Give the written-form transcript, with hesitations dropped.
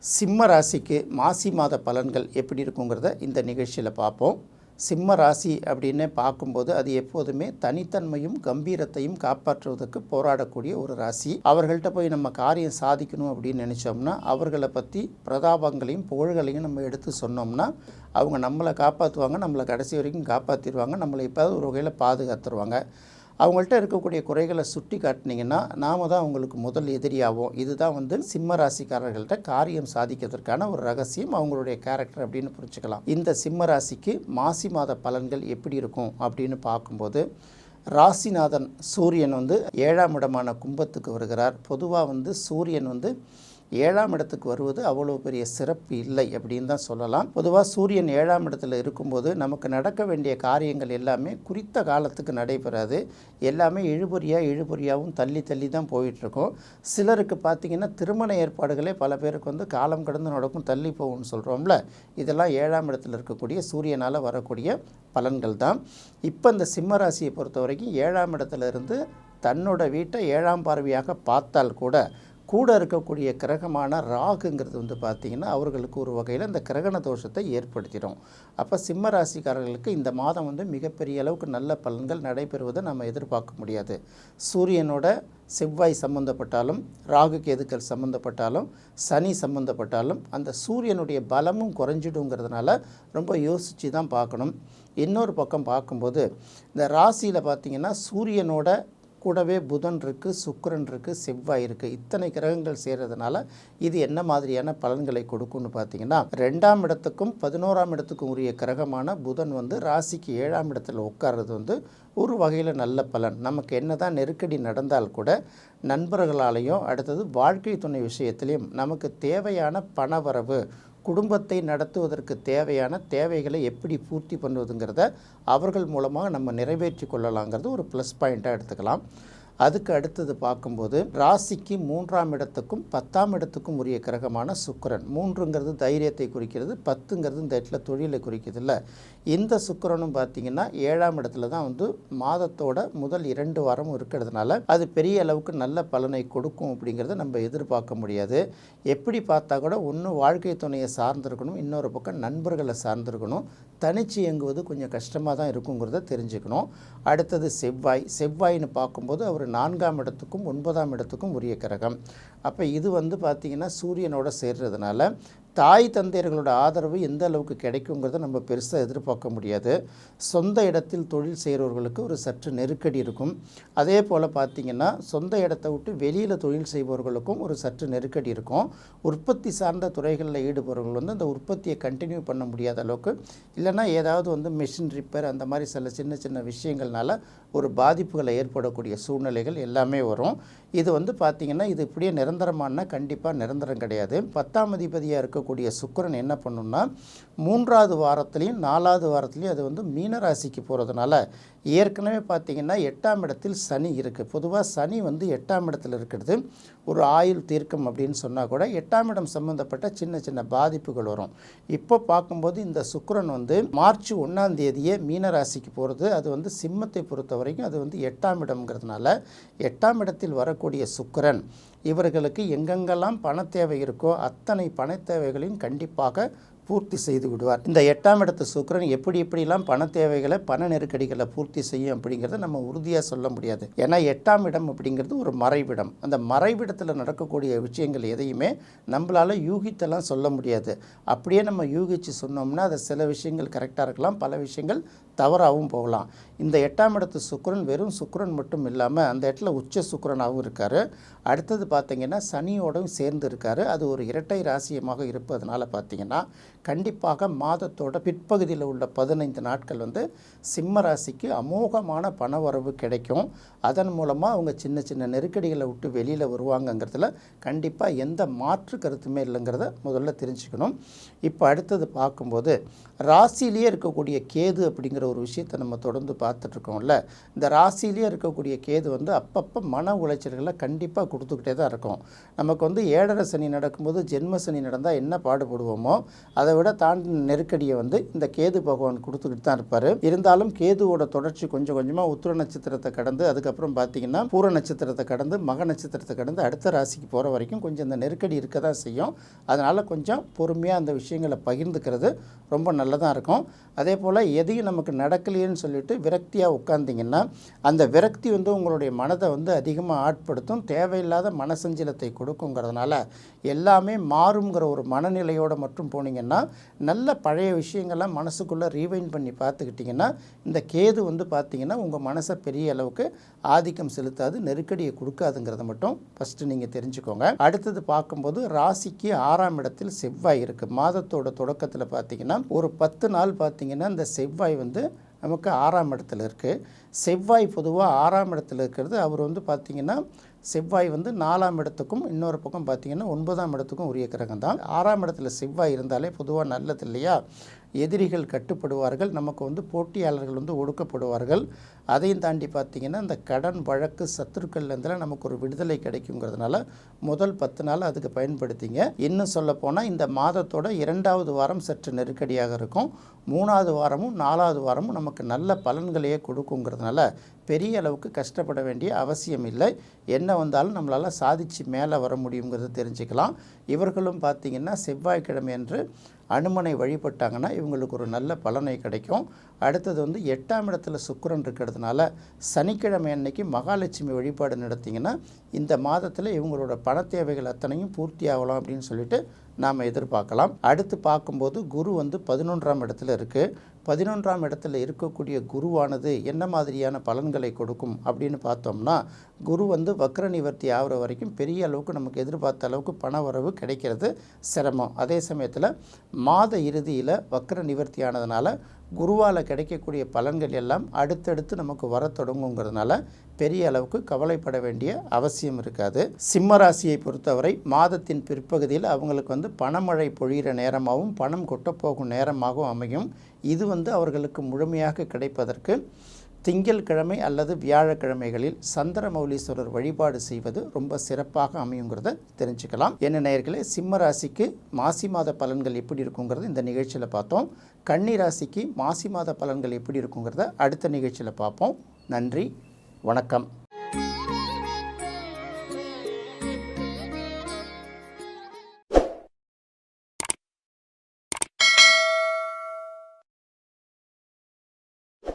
சிம்ம ராசிக்கு மாசி மாத பலன்கள் எப்படி இருக்குங்கிறத இந்த நிகழ்ச்சியில் பார்ப்போம். சிம்ம ராசி அப்படின்னு பார்க்கும்போது அது எப்போதுமே தனித்தன்மையும் கம்பீரத்தையும் காப்பாற்றுவதற்கு போராடக்கூடிய ஒரு ராசி. அவர்கள்ட்ட போய் நம்ம காரியம் சாதிக்கணும் அப்படின்னு நினச்சோம்னா அவர்களை பற்றி பிரதாபங்களையும் புகழ்களையும் நம்ம எடுத்து சொன்னோம்னா அவங்க நம்மளை காப்பாற்றுவாங்க, நம்மளை கடைசி வரைக்கும் காப்பாற்றிடுவாங்க, நம்மளை எப்போது ஒரு வகையில் பாதுகாத்துருவாங்க. அவங்கள்ட்ட இருக்கக்கூடிய குறைகளை சுட்டி காட்டினீங்கன்னா நாம் தான் அவங்களுக்கு முதல் எதிரியாகும். இதுதான் சிம்ம ராசிக்காரர்கள்ட்ட காரியம் சாதிக்கிறதுக்கான ஒரு ரகசியம், அவங்களுடைய கேரக்டர் அப்படின்னு புரிஞ்சுக்கலாம். இந்த சிம்ம ராசிக்கு மாசி மாத பலன்கள் எப்படி இருக்கும் அப்படின்னு பார்க்கும்போது, ராசிநாதன் சூரியன் 7ஆம் இடமான கும்பத்துக்கு வருகிறார். பொதுவாக சூரியன் 7ஆம் இடத்துக்கு வருவது அவ்வளோ பெரிய சிறப்பு இல்லை அப்படின்னு தான் சொல்லலாம். பொதுவாக சூரியன் 7ஆம் இடத்துல இருக்கும்போது நமக்கு நடக்க வேண்டிய காரியங்கள் எல்லாமே குறித்த காலத்துக்கு நடைபெறாது. எல்லாமே இழுபறியாகவும் தள்ளி தள்ளி தான் போயிட்டுருக்கோம். சிலருக்கு பார்த்திங்கன்னா திருமண ஏற்பாடுகளே பல பேருக்கு காலம் கடந்து நடக்கும், தள்ளி போகும்னு சொல்கிறோம்ல, இதெல்லாம் 7ஆம் இடத்துல இருக்கக்கூடிய சூரியனால் வரக்கூடிய பலன்கள் தான். இப்போ இந்த சிம்ம ராசியை பொறுத்த வரைக்கும் 7ஆம் இடத்துல இருந்து தன்னோட வீட்டை 7ஆம் பார்வையாக பார்த்தால் கூட இருக்கக்கூடிய கிரகமான ராகுங்கிறது பார்த்திங்கன்னா அவர்களுக்கு ஒரு வகையில் இந்த கிரகண தோஷத்தை ஏற்படுத்திடும். அப்போ சிம்ம ராசிக்காரர்களுக்கு இந்த மாதம் மிகப்பெரிய அளவுக்கு நல்ல பலன்கள் நடைபெறுவதை நம்ம எதிர்பார்க்க முடியாது. சூரியனோட செவ்வாய் சம்மந்தப்பட்டாலும், ராகு கேதுக்கள் சம்மந்தப்பட்டாலும், சனி சம்மந்தப்பட்டாலும் அந்த சூரியனுடைய பலமும் குறைஞ்சிடுங்கிறதுனால ரொம்ப யோசித்து தான் பார்க்கணும். இன்னொரு பக்கம் பார்க்கும்போது இந்த ராசியில் பார்த்திங்கன்னா சூரியனோட கூடவே புதன் இருக்குது, சுக்கிரன் இருக்குது, செவ்வாய் இருக்குது. இத்தனை கிரகங்கள் சேர்றதுனால இது என்ன மாதிரியான பலன்களை கொடுக்கும்னு பார்த்தீங்கன்னா, 2ஆம் இடத்துக்கும் 11ஆம் இடத்துக்கும் உரிய கிரகமான புதன் ராசிக்கு 7ஆம் இடத்துல உட்கார்றது ஒரு வகையில் நல்ல பலன். நமக்கு என்ன தான் நெருக்கடி நடந்தால் கூட நண்பர்களாலேயும் அடுத்தது வாழ்க்கை துணை விஷயத்திலையும் நமக்கு தேவையான பணவரவு, குடும்பத்தை நடத்துவதற்கு தேவையான தேவைகளை எப்படி பூர்த்தி பண்ணுவதுங்கிறத அவர்கள் மூலமாக நம்ம நிறைவேற்றி கொள்ளலாங்கிறது ஒரு ப்ளஸ் பாயிண்ட்டாக எடுத்துக்கலாம். அதுக்கு அடுத்தது பார்க்கும்போது ராசிக்கு 3ஆம் இடத்துக்கும் 10ஆம் இடத்துக்கும் உரிய கிரகமான சுக்கிரன். 3ங்கிறது தைரியத்தை குறிக்கிறது, 10ங்கிறது இந்த இடத்துல தொழிலை குறிக்கிறது. இல்லை, இந்த சுக்கிரனும் பார்த்திங்கன்னா 7ஆம் இடத்துல தான் மாதத்தோட முதல் 2 வாரமும் இருக்கிறதுனால அது பெரிய அளவுக்கு நல்ல பலனை கொடுக்கும் அப்படிங்கிறத நம்ம எதிர்பார்க்க முடியாது. எப்படி பார்த்தா கூட ஒன்று வாழ்க்கை துணையை சார்ந்திருக்கணும், இன்னொரு பக்கம் நண்பர்களை சார்ந்திருக்கணும். தனிச்சு இயங்குவது கொஞ்சம் கஷ்டமாக தான் இருக்குங்கிறத தெரிஞ்சுக்கணும். அடுத்தது செவ்வாய்னு பார்க்கும்போது அவர் 4ஆம் இடத்துக்கும் 9ஆம் இடத்துக்கும் உரிய கிரகம். அப்போ இது பார்த்திங்கன்னா சூரியனோட சேர்றதுனால தாய் தந்தையர்களோட ஆதரவு எந்த அளவுக்கு கிடைக்குங்கிறத நம்ம பெருசாக எதிர்பார்க்க முடியாது. சொந்த இடத்தில் தொழில் செய்கிறவர்களுக்கு ஒரு சற்று நெருக்கடி இருக்கும். அதே போல் பார்த்திங்கன்னா சொந்த இடத்தை விட்டு வெளியில் தொழில் செய்பவர்களுக்கும் ஒரு சற்று நெருக்கடி இருக்கும். உற்பத்தி சார்ந்த துறைகளில் ஈடுபவர்கள் அந்த உற்பத்தியை கண்டினியூ பண்ண முடியாத அளவுக்கு, இல்லைனா ஏதாவது மிஷின் ரிப்பேர் அந்த மாதிரி சில சின்ன சின்ன விஷயங்கள்னால ஒரு பாதிப்புகளை ஏற்படக்கூடிய சூழ்நிலைகள் எல்லாமே வரும். இது பார்த்திங்கன்னா இது இப்படியே நிரந்தரமான கண்டிப்பாக நிரந்தரம் கிடையாது. 10ஆம் அதிபதியாக இருக்கக்கூடிய சுக்கிரன் என்ன பண்ணுன்னா 3ஆவது வாரத்துலேயும் 4ஆவது வாரத்துலேயும் அது மீனராசிக்கு போகிறதுனால ஏற்கனவே பார்த்திங்கன்னா 8ஆம் இடத்தில் சனி இருக்குது. பொதுவாக சனி 8ஆம் இடத்துல இருக்கிறது ஒரு ஆயுள் தீர்க்கம் அப்படின்னு சொன்னால் கூட 8ஆம் இடம் சம்மந்தப்பட்ட சின்ன சின்ன பாதிப்புகள் வரும். இப்போ பார்க்கும்போது இந்த சுக்கிரன் மார்ச் 1ஆம் தேதியே மீனராசிக்கு போகிறது. அது சிம்மத்தை பொறுத்த வரைக்கும் அது 8ஆம் இடம்ங்கிறதுனால 8ஆம் இடத்தில் வரக்கூடிய சுக்கிரன் இவர்களுக்கு எங்கெங்கெல்லாம் பண தேவை இருக்கோ அத்தனை பண தேவைகளையும் கண்டிப்பாக பூர்த்தி செய்து விடுவார். இந்த 8ஆம் இடத்து சுக்கிரன் எப்படிலாம் பண தேவைகளை, பண நெருக்கடிகளை பூர்த்தி செய்யும் அப்படிங்கிறத நம்ம உறுதியாக சொல்ல முடியாது. ஏன்னா 8ஆம் இடம் அப்படிங்கிறது ஒரு மறைவிடம். அந்த மறைவிடத்தில் நடக்கக்கூடிய விஷயங்கள் எதையுமே நம்மளால் யூகித்தெல்லாம் சொல்ல முடியாது. அப்படியே நம்ம யூகித்து சொன்னோம்னா அது சில விஷயங்கள் கரெக்டாக இருக்கலாம், பல விஷயங்கள் தவறாகவும் போகலாம். இந்த 8ஆம் இடத்து சுக்கிரன் வெறும் சுக்கிரன் மட்டும் இல்லாமல் அந்த இடத்துல உச்ச சுக்கிரனாகவும் இருக்கார். அடுத்தது பார்த்திங்கன்னா சனியோடும் சேர்ந்து இருக்கார். அது ஒரு இரட்டை ராசியமாக இருப்பதனால பார்த்திங்கன்னா கண்டிப்பாக மாதத்தோட பிற்பகுதியில் உள்ள 15 நாட்கள் சிம்ம ராசிக்கு அமோகமான பணவரவு கிடைக்கும். அதன் மூலமாக அவங்க சின்ன சின்ன நெருக்கடிகளை விட்டு வெளியில் வருவாங்கங்கிறதுல கண்டிப்பாக எந்த மாற்று கருத்துமே இல்லைங்கிறத முதல்ல தெரிஞ்சுக்கணும். இப்போ அடுத்தது பார்க்கும்போது ராசியிலேயே இருக்கக்கூடிய கேது அப்படிங்கிற ஒரு விஷயத்தை நம்ம தொடர்ந்து பார்த்துட்ருக்கோம்ல. இந்த ராசியிலேயே இருக்கக்கூடிய கேது அப்பப்போ மன உளைச்சல்களை கண்டிப்பாக கொடுத்துக்கிட்டே தான் இருக்கும். நமக்கு 7.5 சனி நடக்கும்போது ஜென்ம சனி நடந்தால் என்ன பாடுபடுவோமோ அதை அதை விட தாண்டி நெருக்கடியை வந்து இந்த கேது பகவான் கொடுத்துக்கிட்டு தான் இருப்பார். இருந்தாலும் கேதுவோட தொடர்ச்சி கொஞ்சம் கொஞ்சமாக உத்திர நட்சத்திரத்தை கடந்து அதுக்கப்புறம் பார்த்தீங்கன்னா பூர நட்சத்திரத்தை கடந்து மக நட்சத்திரத்தை கடந்து அடுத்த ராசிக்கு போகிற வரைக்கும் கொஞ்சம் இந்த நெருக்கடி இருக்க தான் செய்யும். அதனால் கொஞ்சம் பொறுமையாக அந்த விஷயங்களை பகிர்ந்துக்கிறது ரொம்ப நல்லதாக இருக்கும். அதே போல் எதையும் நமக்கு நடக்கலையேன்னு சொல்லிட்டு விரக்தியாக உட்கார்ந்திங்கன்னா அந்த விரக்தி வந்து உங்களுடைய மனதை வந்து அதிகமாக ஆட்படுத்தும், தேவையில்லாத மனசஞ்சலத்தை கொடுக்குங்கிறதுனால எல்லாமே மாறுங்கிற ஒரு மனநிலையோடு மட்டும் போனீங்கன்னா நல்ல பழைய விஷயங்கள்லாம் மனசுக்குள்ளே ரீவைண்ட் பண்ணி பார்த்துக்கிட்டிங்கன்னா இந்த கேது வந்து பார்த்திங்கன்னா உங்கள் மனசை பெரிய அளவுக்கு ஆதிக்கம் செலுத்தாது, நெருக்கடியை கொடுக்காதுங்கிறத மட்டும் ஃபஸ்ட்டு நீங்கள் தெரிஞ்சுக்கோங்க. அடுத்தது பார்க்கும்போது ராசிக்கு 6ஆம் இடத்தில் செவ்வாய் இருக்குது. மாதத்தோட தொடக்கத்தில் பார்த்திங்கன்னா ஒரு 10 நாள் பார்த்திங்கன்னா இந்த செவ்வாய் வந்து நமக்கு 6ஆம் இடத்துல இருக்குது. செவ்வாய் பொதுவாக 6ஆம் இடத்துல இருக்கிறது அவர் வந்து பார்த்திங்கன்னா செவ்வாய் வந்து 4ஆம் இடத்துக்கும் இன்னொரு பக்கம் பார்த்திங்கன்னா 9ஆம் இடத்துக்கும் உரிய கிரகம் தான். 6ஆம் இடத்துல செவ்வாய் இருந்தாலே பொதுவாக நல்லது இல்லையா? எதிரிகள் கட்டுப்படுவார்கள், நமக்கு வந்து போட்டியாளர்கள் வந்து ஒடுக்கப்படுவார்கள். அதையும் தாண்டி பார்த்திங்கன்னா இந்த கடன் வழக்கு சத்துருக்கள்லேருந்துலாம் நமக்கு ஒரு விடுதலை கிடைக்குங்கிறதுனால முதல் 10 நாள் அதுக்கு பயன்படுத்திங்க. இன்னும் சொல்லப்போனால் இந்த மாதத்தோட 2வது வாரம் சற்று நெருக்கடியாக இருக்கும். 3வது வாரமும் 4வது வாரமும் நமக்கு நல்ல பலன்களையே கொடுக்குங்கிறதுனால பெரிய அளவுக்கு கஷ்டப்பட வேண்டிய அவசியம் இல்லை. என்ன வந்தாலும் நம்மளால் சாதித்து மேலே வர முடியுங்கிறத தெரிஞ்சுக்கலாம். இவர்களும் பார்த்திங்கன்னா செவ்வாய்க்கிழமை என்று அனுமனை வழிபட்டாங்கன்னா இவங்களுக்கு ஒரு நல்ல பலனை கிடைக்கும். அடுத்தது வந்து 8ஆம் இடத்துல சுக்கிரன் இருக்கிறதுனால சனிக்கிழமை அன்னைக்கு மகாலட்சுமி வழிபாடு நடத்திங்கன்னா இந்த மாதத்தில் இவங்களோட பண தேவைகள் அத்தனையும் பூர்த்தி ஆகலாம் அப்படின்னு சொல்லிட்டு நாம் எதிர்பார்க்கலாம். அடுத்து பார்க்கும்போது குரு வந்து 11ஆம் இடத்துல இருக்குது. 11ஆம் இடத்துல இருக்கக்கூடிய குருவானது என்ன மாதிரியான பலன்களை கொடுக்கும் அப்படின்னு பார்த்தோம்னா குரு வந்து வக்ர நிவர்த்தி ஆகிற வரைக்கும் பெரிய அளவுக்கு நமக்கு எதிர்பார்த்த அளவுக்கு பண வரவு கிடைக்கிறது சிரமம். அதே சமயத்தில் மாத இறுதியில் வக்ர நிவர்த்தி ஆனதுனால குருவால் கிடைக்கக்கூடிய பலன்கள் எல்லாம் அடுத்தடுத்து நமக்கு வர தொடங்குங்கிறதுனால பெரிய அளவுக்கு கவலைப்பட வேண்டிய அவசியம் இருக்காது. சிம்ம ராசியை பொறுத்தவரை மாதத்தின் பிற்பகுதியில் அவங்களுக்கு வந்து பணமழை பொழிகிற நேரமாகவும் பணம் கொட்டப்போகும் நேரமாகவும் அமையும். இது வந்து அவர்களுக்கு முழுமையாக கிடைப்பதற்கு திங்கட்கிழமை அல்லது வியாழக்கிழமைகளில் சந்திரமௌலீஸ்வரர் வழிபாடு செய்வது ரொம்ப சிறப்பாக அமையுங்கிறத தெரிஞ்சுக்கலாம். என்ன நேயர்களே, சிம்ம ராசிக்கு மாசி மாத பலன்கள் எப்படி இருக்குங்கிறது இந்த நிகழ்ச்சியில் பார்த்தோம். கன்னி ராசிக்கு மாசி மாத பலன்கள் எப்படி இருக்குங்கிறத அடுத்த நிகழ்ச்சியில் பார்ப்போம். நன்றி, வணக்கம்.